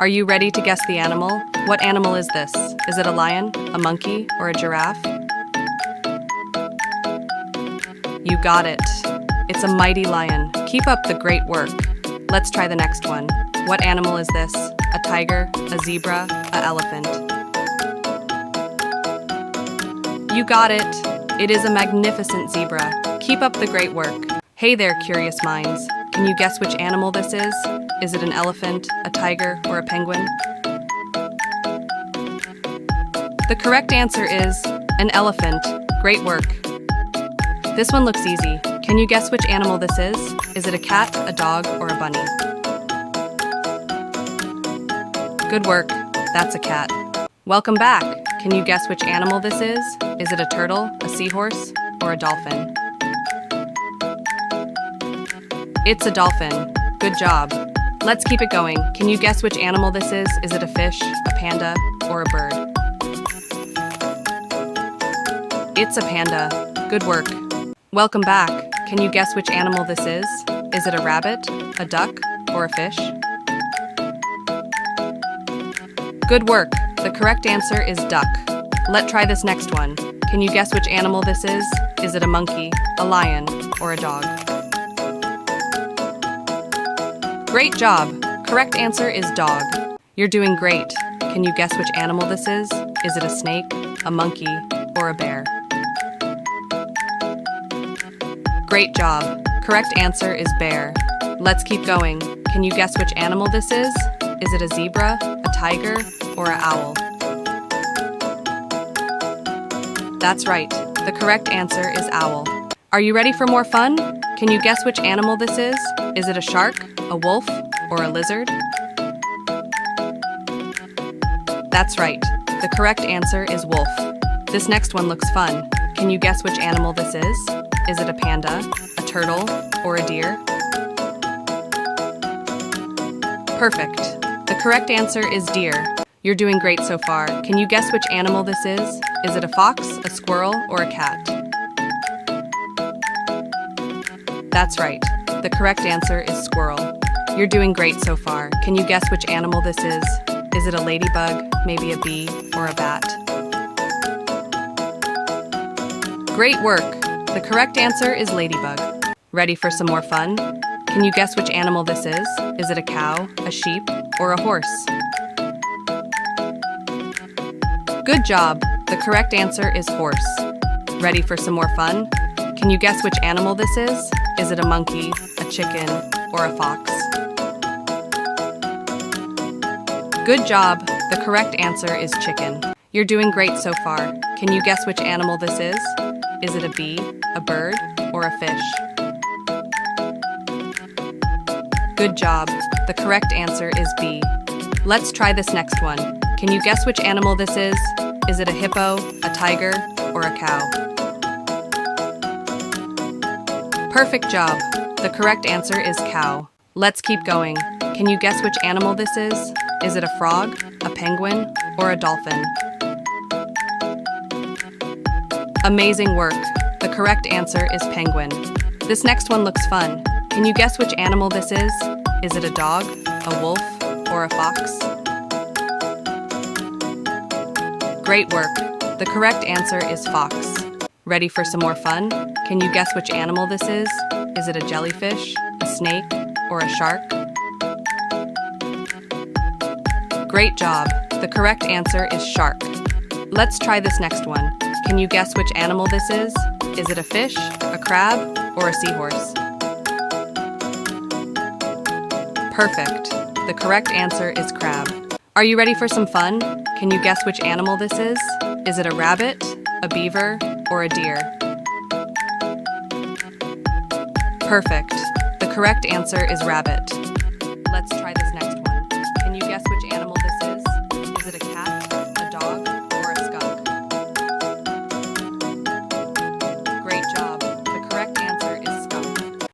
Are you ready to guess the animal? What animal is this? Is it a lion, a monkey, or a giraffe? You got it. It's a mighty lion. Keep up the great work. Let's try the next one. What animal is this? A tiger, a zebra, an elephant? You got it. It is a magnificent zebra. Keep up the great work. Hey there, curious minds. Can you guess which animal this is? Is it an elephant, a tiger, or a penguin? The correct answer is an elephant. Great work. This one looks easy. Can you guess which animal this is? Is it a cat, a dog, or a bunny? Good work. That's a cat. Welcome back. Can you guess which animal this is? Is it a turtle, a seahorse, or a dolphin? It's a dolphin. Good job. Let's keep it going. Can you guess which animal this is? Is it a fish, a panda, or a bird? It's a panda. Good work. Welcome back. Can you guess which animal this is? Is it a rabbit, a duck, or a fish? Good work. The correct answer is duck. Let's try this next one. Can you guess which animal this is? Is it a monkey, a lion, or a dog? Great job. Correct answer is dog. You're doing great. Can you guess which animal this is? Is it a snake, a monkey, or a bear? Great job. Correct answer is bear. Let's keep going. Can you guess which animal this is? Is it a zebra, a tiger, or an owl? That's right. The correct answer is owl. Are you ready for more fun? Can you guess which animal this is? Is it a shark, a wolf, or a lizard? That's right. The correct answer is wolf. This next one looks fun. Can you guess which animal this is? Is it a panda, a turtle, or a deer? Perfect. The correct answer is deer. You're doing great so far. Can you guess which animal this is? Is it a fox, a squirrel, or a cat? That's right. The correct answer is squirrel. You're doing great so far. Can you guess which animal this is? Is it a ladybug, maybe a bee, or a bat? Great work. The correct answer is ladybug. Ready for some more fun? Can you guess which animal this is? Is it a cow, a sheep, or a horse? Good job. The correct answer is horse. Ready for some more fun? Can you guess which animal this is? Is it a monkey, a chicken, or a fox? Good job. The correct answer is chicken. You're doing great so far. Can you guess which animal this is? Is it a bee, a bird, or a fish? Good job. The correct answer is bee. Let's try this next one. Can you guess which animal this is? Is it a hippo, a tiger, or a cow? Perfect job. The correct answer is cow. Let's keep going. Can you guess which animal this is? Is it a frog, a penguin, or a dolphin? Amazing work. The correct answer is penguin. This next one looks fun. Can you guess which animal this is? Is it a dog, a wolf, or a fox? Great work. The correct answer is fox. Ready for some more fun? Can you guess which animal this is? Is it a jellyfish, a snake, or a shark? Great job. The correct answer is shark. Let's try this next one. Can you guess which animal this is? Is it a fish, a crab, or a seahorse? Perfect. The correct answer is crab. Are you ready for some fun? Can you guess which animal this is? Is it a rabbit, a beaver, or a deer? Perfect. The correct answer is rabbit. Let's try this.